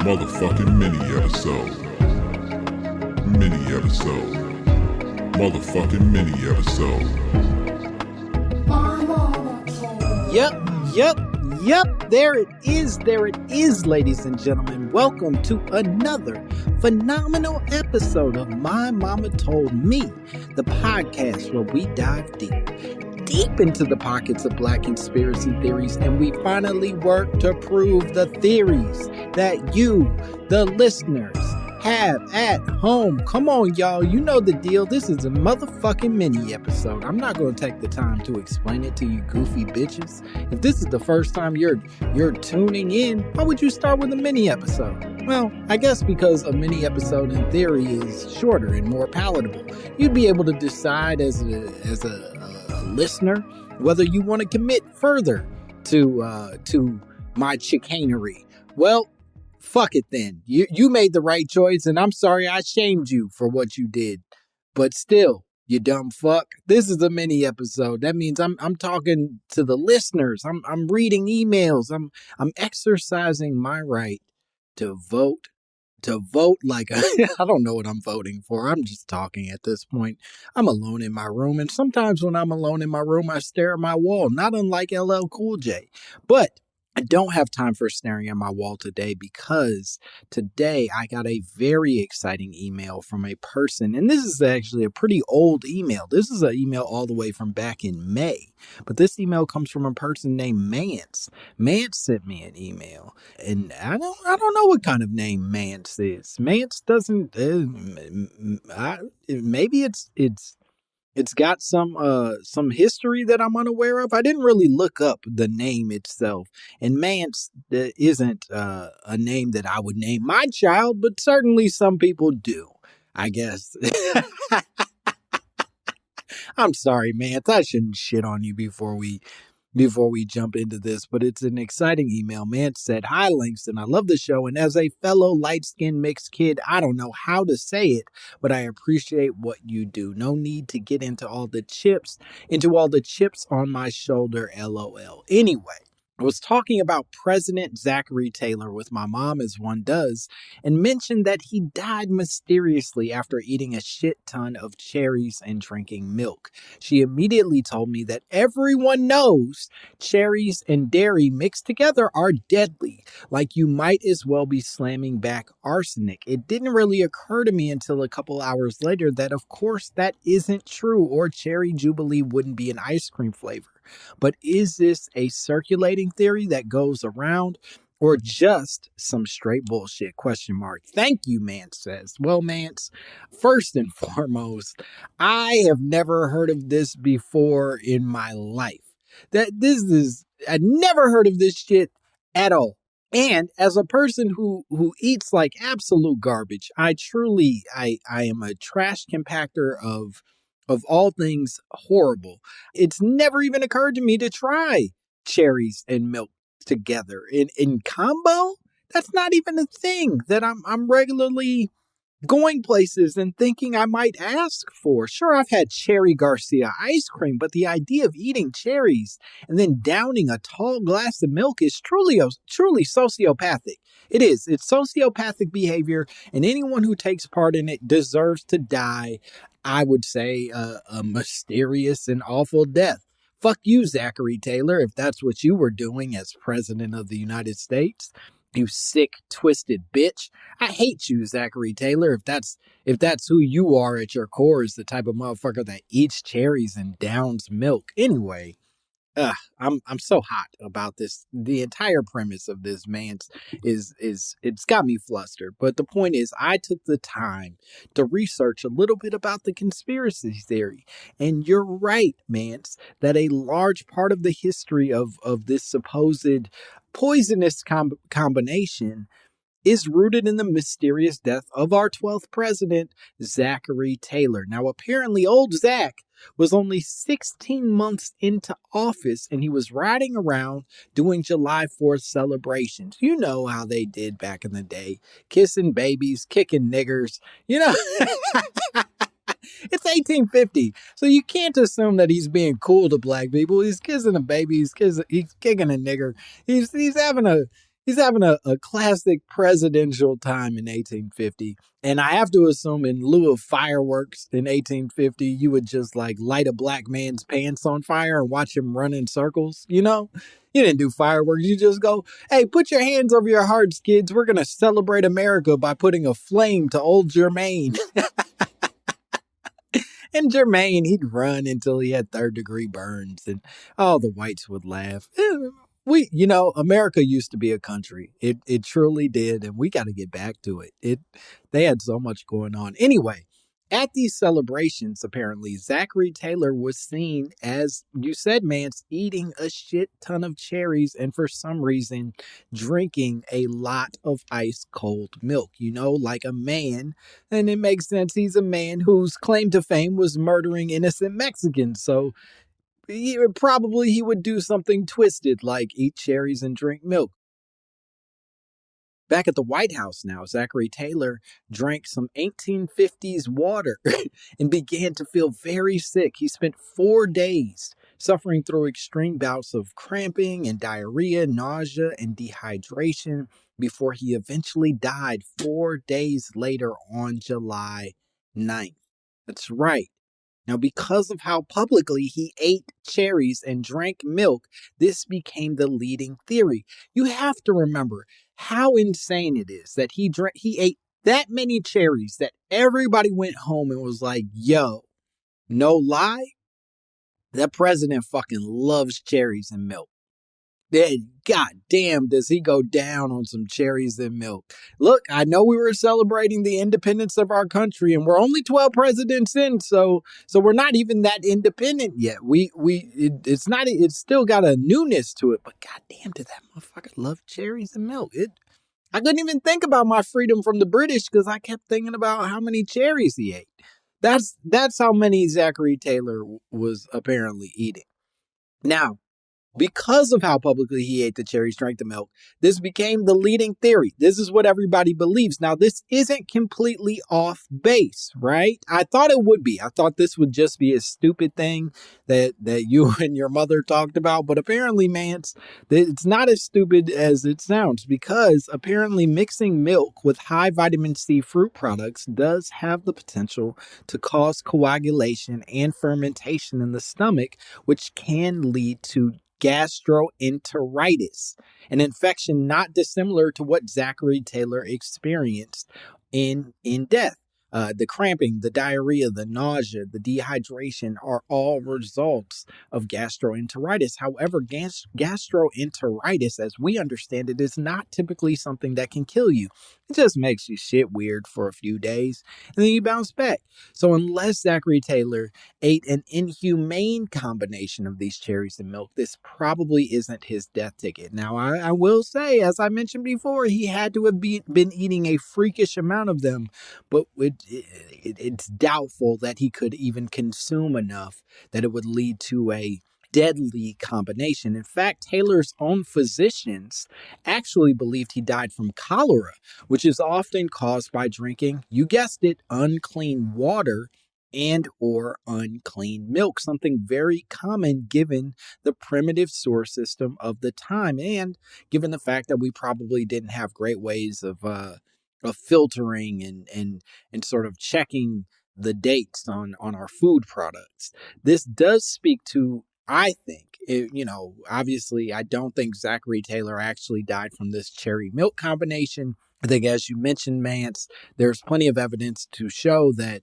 Motherfucking mini episode. Mini episode. Motherfucking mini episode. Yep. There it is, ladies and gentlemen. Welcome to another phenomenal episode of My Mama Told Me, the podcast where we dive deep into the pockets of black conspiracy theories, and we finally work to prove the theories that you, the listeners, have at home. Come on, y'all. You know the deal. This is a motherfucking mini episode. I'm not going to take the time to explain it to you goofy bitches. If this is the first time you're tuning in, why would you start with a mini episode? Well, I guess because a mini episode in theory is shorter and more palatable. You'd be able to decide as a listener whether you want to commit further to my chicanery. Well, fuck it then. You made the right choice, and I'm sorry I shamed you for what you did. But still, you dumb fuck. This is a mini episode. That means I'm talking to the listeners. I'm reading emails. I'm exercising my right to vote. To vote like I don't know what I'm voting for. I'm just talking at this point. I'm alone in my room, and sometimes when I'm alone in my room, I stare at my wall, not unlike LL Cool J. But I don't have time for staring at my wall today, because today I got a very exciting email from a person, and this is actually a pretty old email. This is an email all the way from back in May, but this email comes from a person named Mance. Mance sent me an email, and I don't know what kind of name Mance is. Mance doesn't. Maybe it's got some history that I'm unaware of. I didn't really look up the name itself. And Mance isn't a name that I would name my child, but certainly some people do, I guess. I'm sorry, Mance. I shouldn't shit on you before we jump into this, but it's an exciting email. Mance said, "Hi, Langston. I love the show, and as a fellow light-skinned mixed kid, I don't know how to say it, but I appreciate what you do. No need to get into all the chips on my shoulder, LOL. Anyway, I was talking about President Zachary Taylor with my mom, as one does, and mentioned that he died mysteriously after eating a shit ton of cherries and drinking milk. She immediately told me that everyone knows cherries and dairy mixed together are deadly, like you might as well be slamming back arsenic. It didn't really occur to me until a couple hours later that of course that isn't true, or Cherry Jubilee wouldn't be an ice cream flavor. But is this a circulating theory that goes around, or just some straight bullshit? ? Thank you, Mance says. Well, Mance, first and foremost, I have never heard of this before in my life. I'd never heard of this shit at all. And as a person who eats like absolute garbage, I am a trash compactor of all things horrible. It's never even occurred to me to try cherries and milk together in combo. That's not even a thing that I'm regularly going places and thinking I might ask for. Sure, I've had Cherry Garcia ice cream, but the idea of eating cherries and then downing a tall glass of milk is truly sociopathic. It is. It's sociopathic behavior, and anyone who takes part in it deserves to die. I would say a mysterious and awful death. Fuck you, Zachary Taylor, if that's what you were doing as president of the United States. You sick, twisted bitch. I hate you, Zachary Taylor. If that's who you are at your core, is the type of motherfucker that eats cherries and downs milk. Anyway, I'm so hot about this. The entire premise of this, man, is it's got me flustered. But the point is, I took the time to research a little bit about the conspiracy theory. And you're right, Mance, that a large part of the history of this supposed poisonous combination is rooted in the mysterious death of our 12th president, Zachary Taylor. Now, apparently, old Zach was only 16 months into office, and he was riding around doing July 4th celebrations. You know how they did back in the day. Kissing babies, kicking niggers, you know. It's 1850, so you can't assume that he's being cool to black people. He's kissing a baby, he's kicking a nigger. He's having a He's having a classic presidential time in 1850. And I have to assume in lieu of fireworks in 1850, you would just like light a black man's pants on fire and watch him run in circles, you know? You didn't do fireworks. You just go, hey, put your hands over your hearts, kids. We're going to celebrate America by putting a flame to old Jermaine. And Jermaine, he'd run until he had third-degree burns, and all the whites would laugh. America used to be a country. It truly did, and we got to get back to it. They had so much going on. Anyway, at these celebrations, apparently, Zachary Taylor was seen, as you said, Mance, eating a shit ton of cherries and for some reason drinking a lot of ice cold milk, like a man. And it makes sense. He's a man whose claim to fame was murdering innocent Mexicans. So he would do something twisted like eat cherries and drink milk. Back at the White House now, Zachary Taylor drank some 1850s water and began to feel very sick. He spent 4 days suffering through extreme bouts of cramping and diarrhea, nausea, and dehydration before he eventually died 4 days later on July 9th. That's right. Now, because of how publicly he ate cherries and drank milk, this became the leading theory. You have to remember how insane it is that he ate that many cherries that everybody went home and was like, yo, no lie, that president fucking loves cherries and milk. God damn, does he go down on some cherries and milk. Look, I know we were celebrating the independence of our country, and we're only 12 presidents in, so we're not even that independent yet. It's still got a newness to it, but god damn, did that motherfucker love cherries and milk. I couldn't even think about my freedom from the British because I kept thinking about how many cherries he ate. That's how many Zachary Taylor was apparently eating. Now, because of how publicly he ate the cherries, drank the milk, this became the leading theory. This is what everybody believes. Now, this isn't completely off base, right? I thought it would be. I thought this would just be a stupid thing that you and your mother talked about. But apparently, Mance, it's not as stupid as it sounds, because apparently mixing milk with high vitamin C fruit products does have the potential to cause coagulation and fermentation in the stomach, which can lead to gastroenteritis, an infection not dissimilar to what Zachary Taylor experienced in death. The cramping, the diarrhea, the nausea, the dehydration are all results of gastroenteritis. However, gastroenteritis, as we understand it, is not typically something that can kill you. It just makes you shit weird for a few days, and then you bounce back. So unless Zachary Taylor ate an inhumane combination of these cherries and milk, this probably isn't his death ticket. Now, I will say, as I mentioned before, he had to have been eating a freakish amount of them, but it's doubtful that he could even consume enough that it would lead to a deadly combination. In fact, Taylor's own physicians actually believed he died from cholera, which is often caused by drinking, you guessed it, unclean water and or unclean milk, something very common given the primitive sewer system of the time, and given the fact that we probably didn't have great ways of filtering and sort of checking the dates on our food products. This does speak to, I think, obviously I don't think Zachary Taylor actually died from this cherry milk combination. I think, as you mentioned, Mance, there's plenty of evidence to show that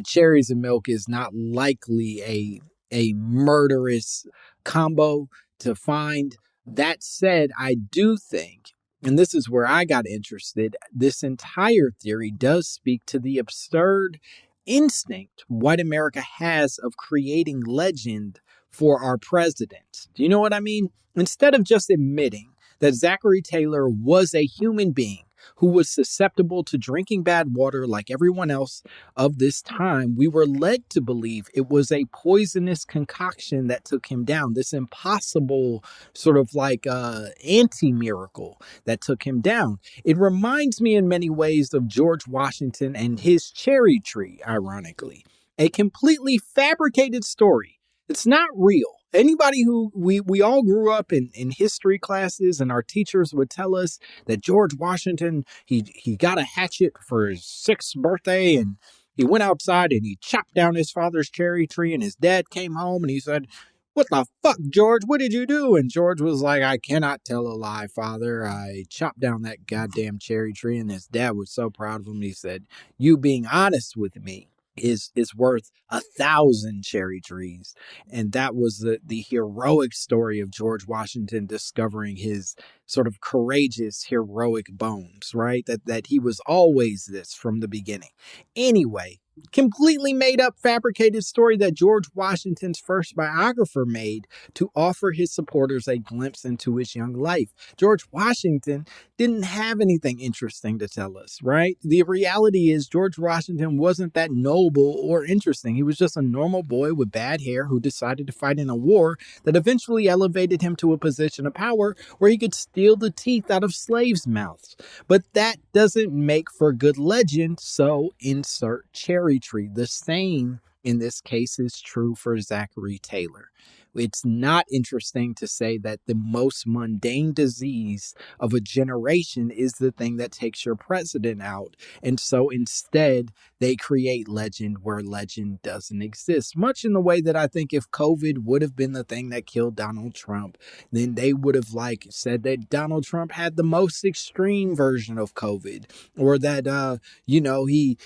cherries and milk is not likely a murderous combo to find. That said, I do think, and this is where I got interested, this entire theory does speak to the absurd instinct white America has of creating legend for our president. Do you know what I mean? Instead of just admitting that Zachary Taylor was a human being who was susceptible to drinking bad water like everyone else of this time, we were led to believe it was a poisonous concoction that took him down. This impossible sort of like anti-miracle that took him down. It reminds me in many ways of George Washington and his cherry tree, ironically. A completely fabricated story. It's not real. Anybody who we all grew up in history classes, and our teachers would tell us that George Washington, he got a hatchet for his 6th birthday, and he went outside and he chopped down his father's cherry tree, and his dad came home and he said, "What the fuck, George? What did you do?" And George was like, "I cannot tell a lie, father. I chopped down that goddamn cherry tree." And his dad was so proud of him. He said, "You being honest with me is worth 1,000 cherry trees." And that was the heroic story of George Washington discovering his sort of courageous, heroic bones, right? That he was always this from the beginning. Anyway, completely made up, fabricated story that George Washington's first biographer made to offer his supporters a glimpse into his young life. George Washington didn't have anything interesting to tell us, right? The reality is George Washington wasn't that noble or interesting. He was just a normal boy with bad hair who decided to fight in a war that eventually elevated him to a position of power where he could steal the teeth out of slaves' mouths. But that doesn't make for good legend, so insert cherry tree. The same in this case is true for Zachary Taylor. It's not interesting to say that the most mundane disease of a generation is the thing that takes your president out. And so instead, they create legend where legend doesn't exist. Much in the way that I think if COVID would have been the thing that killed Donald Trump, then they would have said that Donald Trump had the most extreme version of COVID, or that, he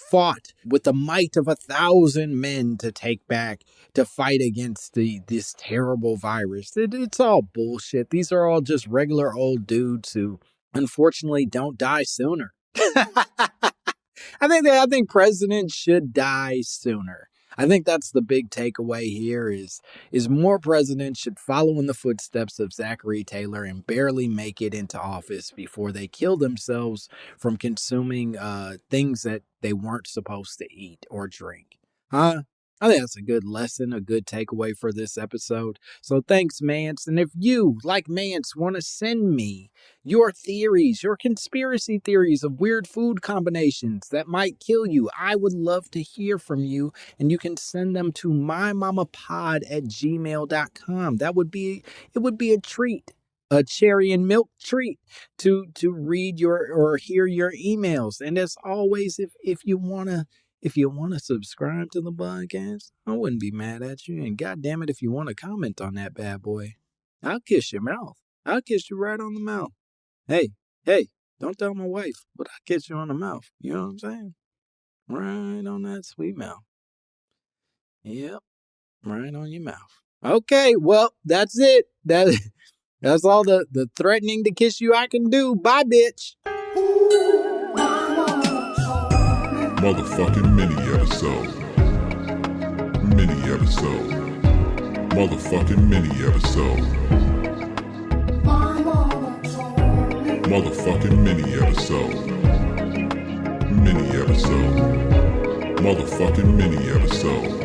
fought with the might of 1,000 men to fight against this terrible virus. It's all bullshit. These are all just regular old dudes who unfortunately don't die sooner. I think presidents should die sooner. I think that's the big takeaway here is more presidents should follow in the footsteps of Zachary Taylor and barely make it into office before they kill themselves from consuming things that they weren't supposed to eat or drink. Huh? I think that's a good lesson, a good takeaway for this episode. So thanks, Mance. And if you, like Mance, want to send me your theories, your conspiracy theories of weird food combinations that might kill you, I would love to hear from you. And you can send them to mymommapod@gmail.com. It would be a treat. A cherry and milk treat to read or hear your emails. And as always, if you want to subscribe to the podcast, I wouldn't be mad at you. And goddamn it, if you want to comment on that bad boy, I'll kiss your mouth. I'll kiss you right on the mouth. Hey, don't tell my wife, but I'll kiss you on the mouth. You know what I'm saying? Right on that sweet mouth. Yep, right on your mouth. Okay, well, that's it. That's all the threatening to kiss you I can do. Bye, bitch. Motherfucking mini episode. Mini episode. Motherfucking mini episode. Motherfucking mini episode. Mini episode. Motherfucking mini episode.